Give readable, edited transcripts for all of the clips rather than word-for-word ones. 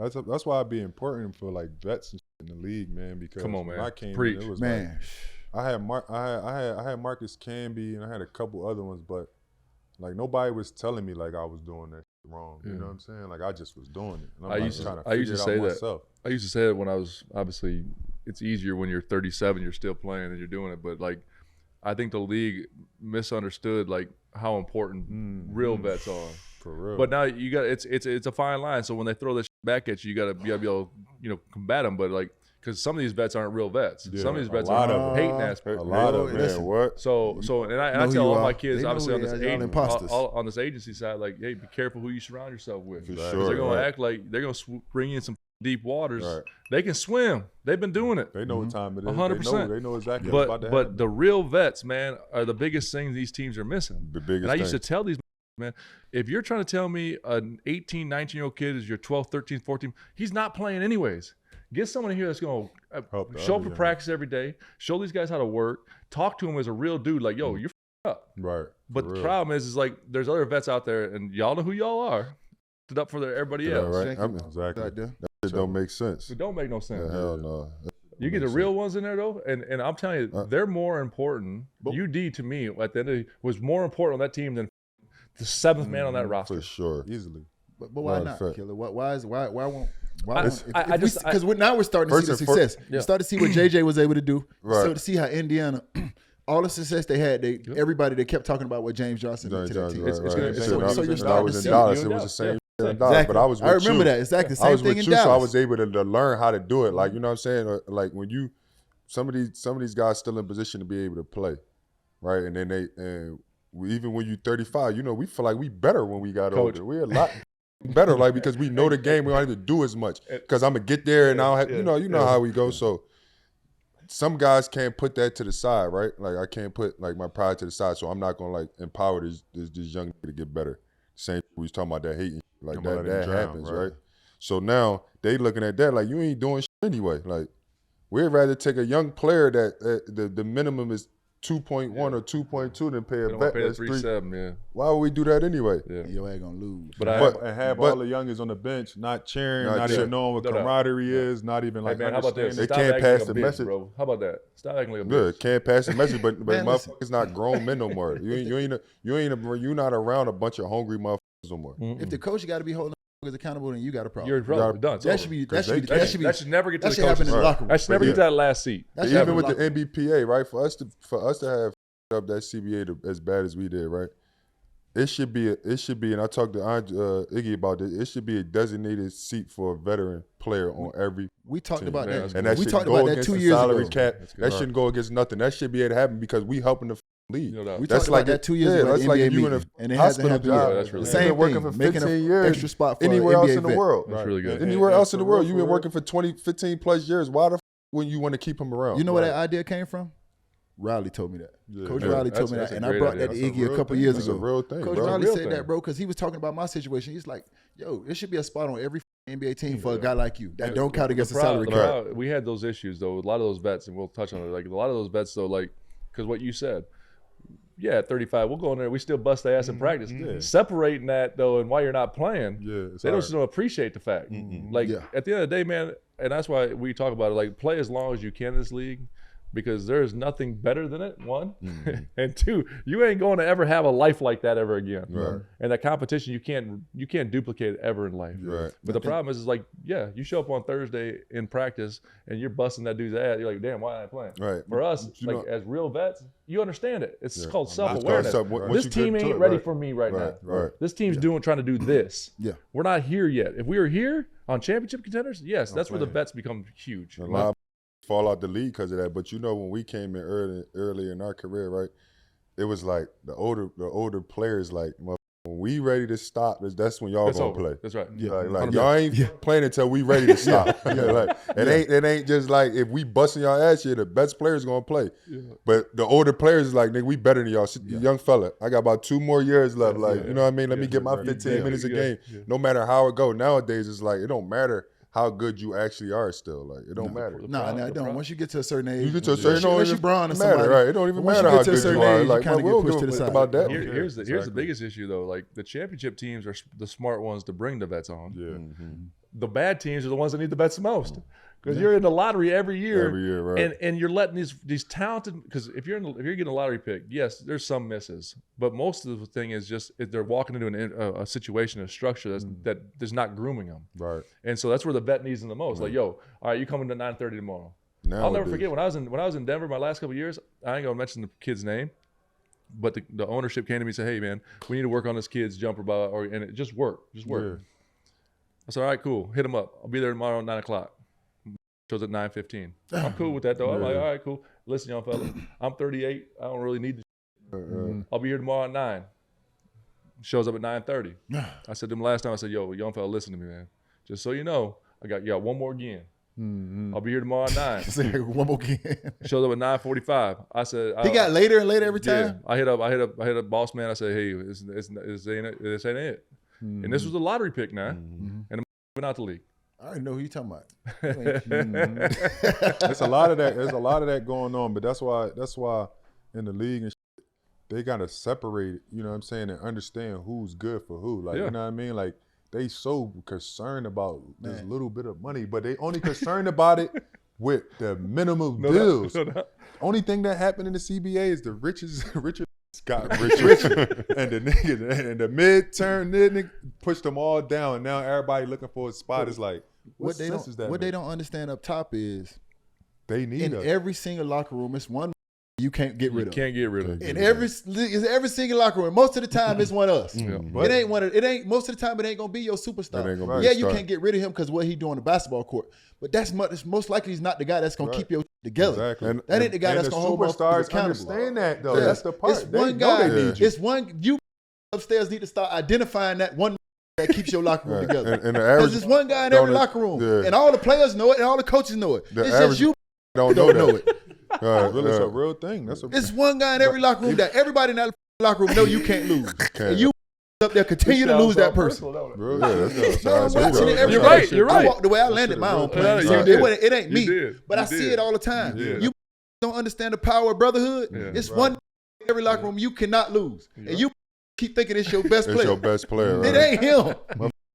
That's why it'd be important for like vets and shit in the league, man. Because Come on, man. when I came Preach. in, it was Man. like I had Marcus Camby and I had a couple other ones, but like nobody was telling me like I was doing that shit wrong. You know what I'm saying? Like I just was doing it. And I'm trying to figure it out myself. I used to say that when I was obviously. It's easier when you're 37, you're still playing and you're doing it. But like, I think the league misunderstood like how important real vets are. For real. But now you got it's a fine line. So when they throw this back at you, you gotta be able to combat them. But like, because some of these vets aren't real vets. Yeah, some of these vets are hating ass. A lot of man. What? So and I tell all my kids They obviously know on this agency side, like, hey, be careful who you surround yourself with. For Because sure, they're gonna act like they're gonna bring you in some deep waters. Right. They can swim. They've been doing it. They know what time it is. 100%. They know exactly what's about to happen. But the real vets, man, are the biggest things these teams are missing. The biggest And I used to thing. tell these man, if you're trying to tell me an 18, 19-year-old kid is your 12, 13, 14, he's not playing anyways. Get someone here that's going to show up for practice every day, show these guys how to work, talk to them as a real dude, like, yo, you're up. Right. But the problem is like there's other vets out there, and y'all know who y'all are, stood up for everybody else. Right. Exactly. That shit don't make sense. It don't make no sense. Hell no. You get the real ones in there though, and I'm telling you, they're more important. UD to me at the end of the day was more important on that team than the seventh man on that roster. For sure, easily. But why not, Killer? Why won't? Because now we're starting to see the success. You start to see what JJ was able to do. Right. Start to see how Indiana, all the success they had, everybody they kept talking about what James Johnson did to that team. So you're starting starting to to see see Dallas. It was the same. Exactly. But I was with I remember you. that. Exactly. I Same was thing with in you, Dallas. so I was able to learn how to do it. Like, you know what I'm saying? Like when you some of these guys still in position to be able to play, right? And then even when you're 35, we feel like we better when we got older. We're a lot better, like, because we know the game. We don't have to do as much because I'm gonna get there and I don't have, you know how we go. So some guys can't put that to the side, right? Like I can't put like my pride to the side, so I'm not gonna like empower this young nigga to get better. Same we was talking about that hating, like that happens, right? So now they looking at that like you ain't doing shit anyway. Like we'd rather take a young player that the minimum is 2.1 or 2.2 than pay a vet that's 3.7. Yeah. Why would we do that anyway? Yeah. You ain't gonna lose. But all the youngins on the bench not cheering, not even knowing what camaraderie is, not even like understanding. They can't pass the message, bro. How about that? Stop acting like a bitch. Good, can't pass the message, but motherfuckers not grown men no more. You're not around a bunch of hungry motherfuckers no more. If the coach got to be holding is accountable, then you got a problem. You're probably done. That should never get to the coaches. Happen in the locker room. That should never get to that last seat. Even with the NBPA, right? For us to have up that CBA as bad as we did, right? It should be, and I talked to Iggy about this. It should be a designated seat for a veteran player on every. We talked team. about that, and that we should talked go about that against 2 the years salary ago. cap. That shouldn't go against nothing. That should be able to happen because we helping the league. We talked about that 2 years ago. That's like NBA you in a and it hasn't hospital happened job. yet. That's really Same working thing, for making 15 an years extra spot for anywhere else NBA in the vet. world. That's really good. Anywhere else in the world, you've been working for 20, 15 plus years. Why the when you want to keep him around? You know where that idea came from? Riley told me that. Coach Riley told me that, and I brought that to Iggy a couple years ago. That's a real thing, Coach Riley said that, bro, because he was talking about my situation. He's like, yo, there should be a spot on every NBA team for a guy like you that don't count against the salary cap. We had those issues, though, with a lot of those vets, and we'll touch on it. Like, a lot of those vets, though, like, because what you said, yeah, at 35, we'll go in there, we still bust their ass in practice. Separating that, though, and why you're not playing, they just don't appreciate the fact. Like, at the end of the day, man, and that's why we talk about it, like, play as long as you can in this league, because there's nothing better than it, one. And two, you ain't going to ever have a life like that ever again. Right. And that competition, you can't duplicate it ever in life. Right. But the problem is like, yeah, you show up on Thursday in practice and you're busting that dude's ass. You're like, damn, why am I playing? Right. For us, like as real vets, you understand it. It's called self-awareness. Once This team ain't ready for me right now. Right. This team's trying to do this. Yeah. We're not here yet. If we were here on championship contenders, yes, that's where the vets become huge. A lot of fall out the league because of that. But when we came in early in our career, right, it was like the older players, like, when we ready to stop, that's when y'all gonna play. That's right. Yeah. Like y'all ain't playing until we ready to stop. It ain't just like if we busting y'all ass here, the best players gonna play. But the older players is like, nigga, we better than y'all. Young fella, I got about 2 more years left. You know what I mean? Let me get my 15 minutes a game. No matter how it go. Nowadays, it's like it don't matter how good you actually are still. Like, it don't matter. No, it don't. Once you get to a certain age, You get to a certain age, unless you Braun or matter, somebody, right? It don't even once matter you how get to a good certain you are. age, Like, you kind of we'll get pushed give to the a side. about that. Here's the biggest issue though. Like the championship teams are the smart ones to bring the vets on. Yeah. The bad teams are the ones that need the vets the most. Because you're in the lottery every year, right? And you're letting these talented. Because if you're getting a lottery pick, yes, there's some misses, but most of the thing is just they're walking into a situation, a structure that's not grooming them, Right. And so that's where the vet needs them the most. Like, yo, all right, you coming to 9:30 tomorrow. I'll never forget when I was in Denver my last couple of years. I ain't gonna mention the kid's name, but the ownership came to me and said, "Hey man, we need to work on this kid's jumper ball," and it just worked. Yeah. I said, all right, cool. Hit him up. I'll be there tomorrow at 9 o'clock. Shows at 9:15. I'm cool with that though. I'm like, all right, cool. Listen, young fella, I'm 38. I don't really need this. I'll be here tomorrow at 9. Shows up at 9:30. I said to him last time, I said, yo, young fella, listen to me, man. Just so you know, you got one more again. I'll be here tomorrow at 9. One more game. Shows up at 9:45. I said He got later and later every yeah. time. I hit up boss man. I said, hey, this ain't it. And this was a lottery pick now, and I'm moving out the league. I already know who you talking about. There's a lot of that. There's a lot of that going on, but that's why in the league and shit, they gotta separate it. You know what I'm saying, and understand who's good for who. Like, you know what I mean? Like, they so concerned about this little bit of money, but they only concerned about it with the minimum deals. Only thing that happened in the CBA is the richest got richer, and the niggas and the mid-term nigga pushed them all down. And now everybody looking for a spot is like, what sense is that? What they don't understand up top is they need every single locker room, it's one you can't get rid of. Can't get rid of. In every single locker room, most of the time it's one of us. Most of the time it ain't gonna be your superstar. You can't get rid of him because what he doing on the basketball court. But that's most likely he's not the guy that's gonna keep you together. Exactly. That ain't the guy that's gonna hold superstars accountable. Understand that though. That's the part. It's one guy. It's one you upstairs need to start identifying that one that keeps your locker room together. Because there's one guy in every locker room, and all the players know it, and all the coaches know it. It's just you don't know it. It's a real thing. It's one guy in every locker room that everybody in that locker room know you can't lose. And you up there continue to lose that person. You're right. I walked the way I landed my own plane. It ain't me, but I see it all the time. You don't understand the power of brotherhood. It's one in every locker room you cannot lose, and you keep thinking it's your best player. It's your best player. It ain't him.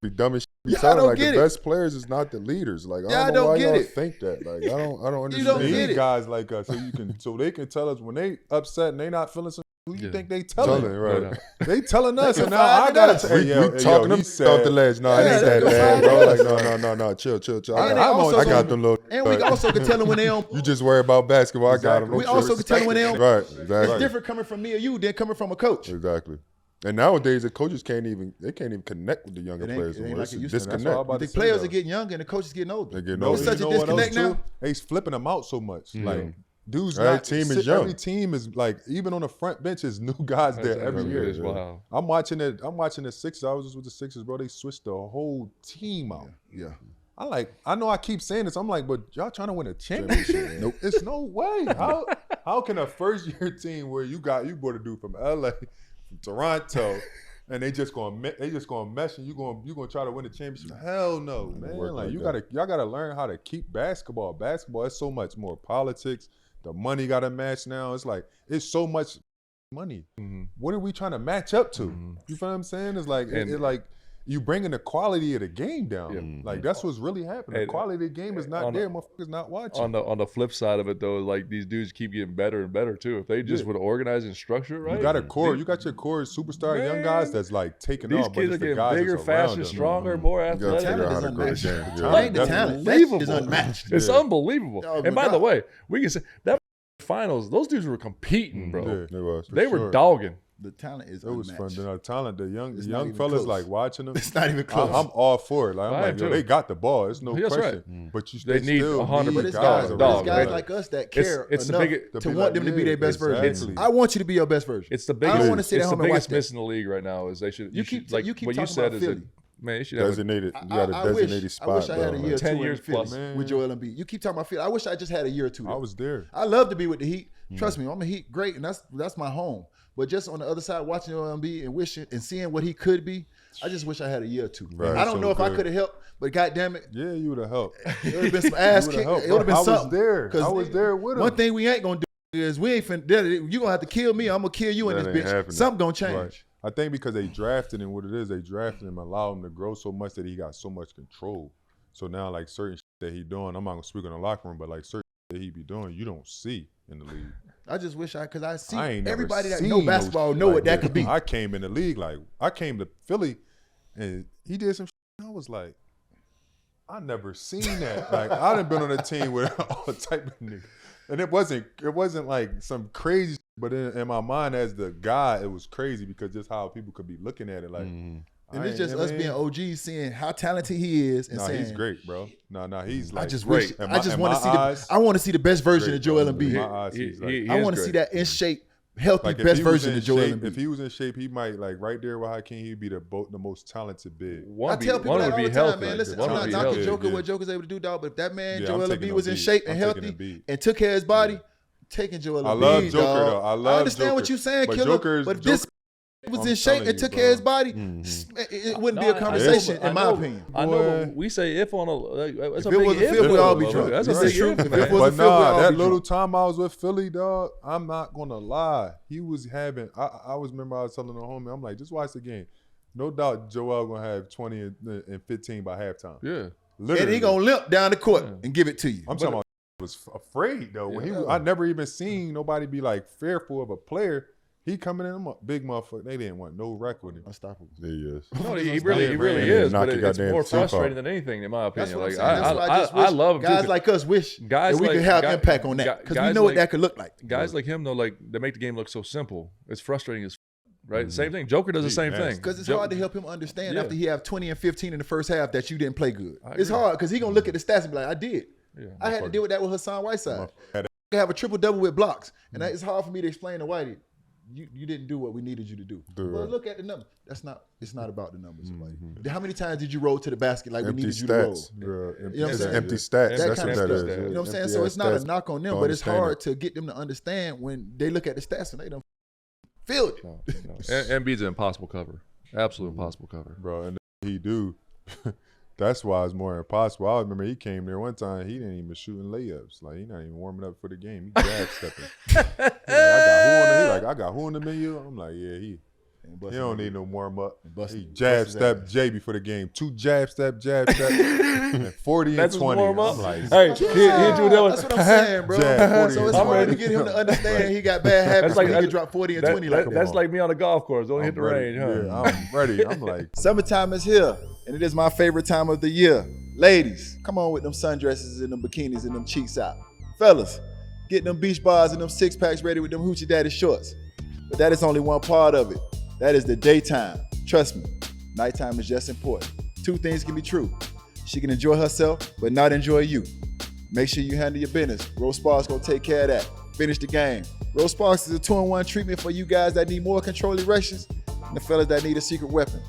Be dumb as shit. I don't like get the it. best players is not the leaders. Like, I don't know why y'all think that. Like, I don't understand. You don't These guys like us, so they can tell us when they upset and they not feeling some. Who you think they telling? Right. They telling us, and now I gotta tell you. We talking them off the ledge. No, it ain't that bad, bro. Like, no, chill. I got them little. And we also can tell them when they don't. You just worry about basketball. I got them. We also can tell them when they don't. Right, exactly. It's different coming from me or you than coming from a coach. Exactly. And nowadays, the coaches can't even connect with the younger players. It ain't like it used disconnect. The players are getting younger and the coaches getting older. They're getting older. It's such a disconnect now. They flipping them out so much. Like, dudes, every team is young. Every team is like, even on the front bench, is new guys there every year. Wow. I'm watching the Sixers. I was just with the Sixers, bro. They switched the whole team out. Yeah. I know I keep saying this. I'm like, but y'all trying to win a championship? Nope. It's no way. How can a first year team where you brought a dude from LA, from Toronto, and they just gonna mesh and you gonna try to win a championship? Hell no, man. Like, y'all gotta learn how to keep basketball. Basketball is so much more politics. The money gotta match now. It's like, it's so much money. What are we trying to match up to? You feel what I'm saying? It's like it's like you bringing the quality of the game down. Like, that's what's really happening. The quality of the game is not there. Motherfuckers not watching. On the flip side of it, though, like, these dudes keep getting better and better too. If they just would organize and structure it right. You got a core. You got your core superstar young guys that's like taking off. These kids are getting bigger, faster, stronger, more athletic. The talent is unmatched. It's unbelievable. And by the way, we can say that finals, those dudes were competing, bro. Yeah, they were dogging. The talent is unmatched. It was fun. The talent, the young fellas close. like watching them. It's not even close. I'm all for it. Like, I'm like, yo, they got the ball. It's no question. Right. But they need 100 guys like us that care enough to want them to be their best version. I want you to be your best version. It's the biggest. I don't want to sit at home and watch miss in the league right now is they should. You keep what you said is that. Man, you should have designated. You got a designated spot. I wish I had a year or 10 two years plus with Joel Embiid. You keep talking about Philly. I wish I just had a year or two. I was there. I love to be with the Heat. Trust me, I'm a Heat great, and that's my home. But just on the other side, watching Joel Embiid and wishing and seeing what he could be, I just wish I had a year or two. Right, I don't know if I could have helped, but goddamn it. Yeah, you would have helped. It would have been some ass kick. It would have been something. I was there with him. One thing we ain't going to do is we ain't finna, you going to have to kill me. I'm going to kill you in this bitch. Happening. Something going to change. Right. I think because they drafted him, what it is, they drafted him, allowed him to grow so much that he got so much control. So now, like, certain shit that he doing, I'm not going to speak in the locker room, but, like, certain shit that he be doing, you don't see in the league. I just wish because I see ain't everybody that seen know basketball know what that could be. I came in the league, like, I came to Philly, and he did some shit, and I was like, I never seen that. Like, I done been on a team with all type of niggas. And it wasn't like some crazy, but in my mind as the guy, it was crazy because just how people could be looking at it. Like, and it's just us being OGs, seeing how talented he is, and saying he's great, bro. No, he's like, I just great. wish. I just want to see I want to see the best version of Joel Embiid. He I want to see that in shape, healthy, like best version of Joel Embiid. If he was in shape, he might, like, right there with Hakeem, he'd be the most talented big. I tell people that all the time, man. Listen, I'm not knocking Joker what Joker's able to do, dog. But if that man Joel Embiid was in shape and healthy and took care of his body. Taking Joel Embiid, I love Joker, dog. though. I understand Joker. what you're saying, but Killer. But if this was in shape and took care of his body, it wouldn't be a conversation, in my opinion. I know, but we say if on a if it was a fifth, we'd all be drunk. That's a big if, man. But nah, that little time I was with Philly, dog, I'm not gonna lie. He was having. I remember I was telling the homie, I'm like, just watch the game. No doubt, Joel gonna have 20 and 15 by halftime. Yeah, literally. And he gonna limp down the court and give it to you. I'm talking about. Was afraid though when I never even seen nobody be like fearful of a player. He coming in, big motherfucker. They didn't want no record with him. Unstoppable. He is. No, he really is. But it's more frustrating than anything, in my opinion. Like I love him. Guys like us wish that we could have impact on that because we know what that could look like. Guys like him though, like they make the game look so simple. It's frustrating as. Right, same thing. Joker does the same thing because it's hard to help him understand after he have 20 and 15 in the first half that you didn't play good. It's hard because he gonna look at the stats and be like, I did. Yeah, I had to deal with that with Hassan Whiteside. I have a triple-double with blocks. And it's hard for me to explain to Whitey, you didn't do what we needed you to do. Well, look at the numbers. It's not about the numbers. How many times did you roll to the basket like empty we needed stats. you to roll? You know what I'm saying? Empty stats. That's what that is. You know what I'm saying? So it's not a knock on them, but it's hard to get them to understand when they look at the stats and they don't feel it. No. Embiid's an impossible cover. Absolute impossible cover. Bro, and he do. That's why it's more impossible. I remember he came there one time. He didn't even shooting layups. Like, he not even warming up for the game. He jab stepping. I got who on the menu? I'm like, yeah, he don't need no warm up. He jab step Jay before the game. 2 jab step, and 40 and 20. I'm like, hey, he do that. That's what I'm saying, bro. So it's hard to get him to understand he got bad habits. Like, he can drop 40 and 20 like that's like me on the golf course. Don't hit the range, huh? Yeah, I'm ready. I'm like, summertime is here. And it is my favorite time of the year. Ladies, come on with them sundresses and them bikinis and them cheeks out. Fellas, get them beach bars and them 6-packs ready with them hoochie daddy shorts. But that is only one part of it. That is the daytime. Trust me, nighttime is just important. 2 things can be true. She can enjoy herself, but not enjoy you. Make sure you handle your business. Rose Sparks gonna take care of that. Finish the game. Rose Sparks is a 2-in-1 treatment for you guys that need more control erections and the fellas that need a secret weapon.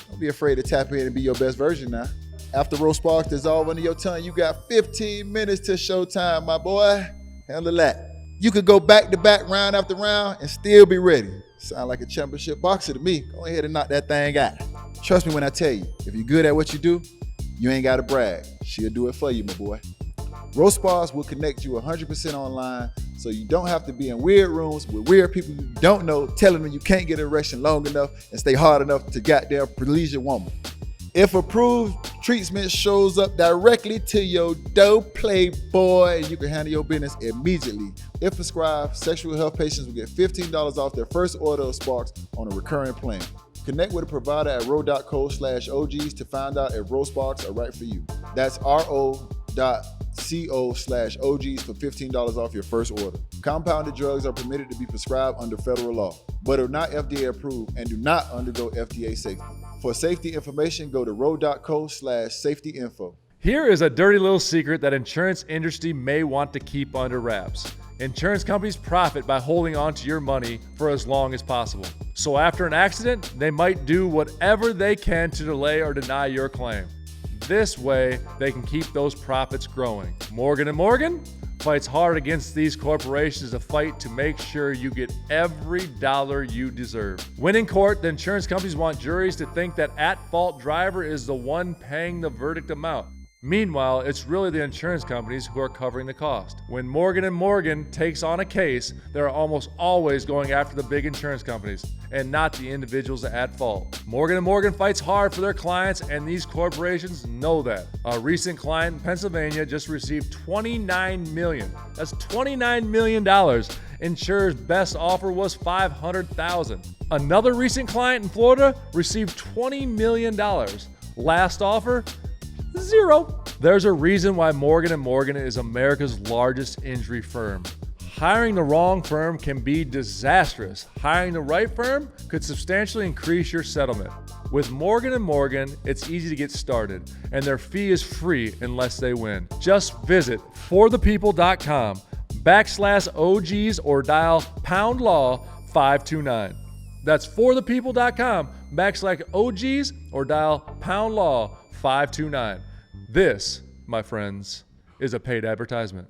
Don't be afraid to tap in and be your best version now. After Rose Sparks dissolve under your tongue, you got 15 minutes to showtime, my boy. Handle that. You could go back to back, round after round, and still be ready. Sound like a championship boxer to me. Go ahead and knock that thing out. Trust me when I tell you, if you're good at what you do, you ain't got to brag. She'll do it for you, my boy. Rose Spas will connect you 100% online, so you don't have to be in weird rooms with weird people you don't know telling them you can't get an erection long enough and stay hard enough to goddamn please your woman. If approved, treatment shows up directly to your dope playboy and you can handle your business immediately. If prescribed, sexual health patients will get $15 off their first order of Sparks on a recurring plan. Connect with a provider at ro.co/OGs to find out if Rose Sparks are right for you. That's ro.co/OGs for $15 off your first order. Compounded drugs are permitted to be prescribed under federal law, but are not FDA approved and do not undergo FDA safety. For safety information, go to ro.co/safety-info. Here is a dirty little secret that insurance industry may want to keep under wraps. Insurance companies profit by holding on to your money for as long as possible. So after an accident, they might do whatever they can to delay or deny your claim. This way, they can keep those profits growing. Morgan & Morgan? fights hard against these corporations, a fight to make sure you get every dollar you deserve. When in court, the insurance companies want juries to think that at-fault driver is the one paying the verdict amount. Meanwhile, it's really the insurance companies who are covering the cost. When Morgan & Morgan takes on a case, they're almost always going after the big insurance companies and not the individuals at fault. Morgan & Morgan fights hard for their clients, and these corporations know that. A recent client in Pennsylvania just received $29 million. That's $29 million. Insurer's best offer was $500,000. Another recent client in Florida received $20 million. Last offer, $0. There's a reason why Morgan & Morgan is America's largest injury firm. Hiring the wrong firm can be disastrous. Hiring the right firm could substantially increase your settlement. With Morgan & Morgan, it's easy to get started, and their fee is free unless they win. Just visit forthepeople.com/OGs or dial #law 529. That's forthepeople.com/OGs or dial #law 529. This, my friends, is a paid advertisement.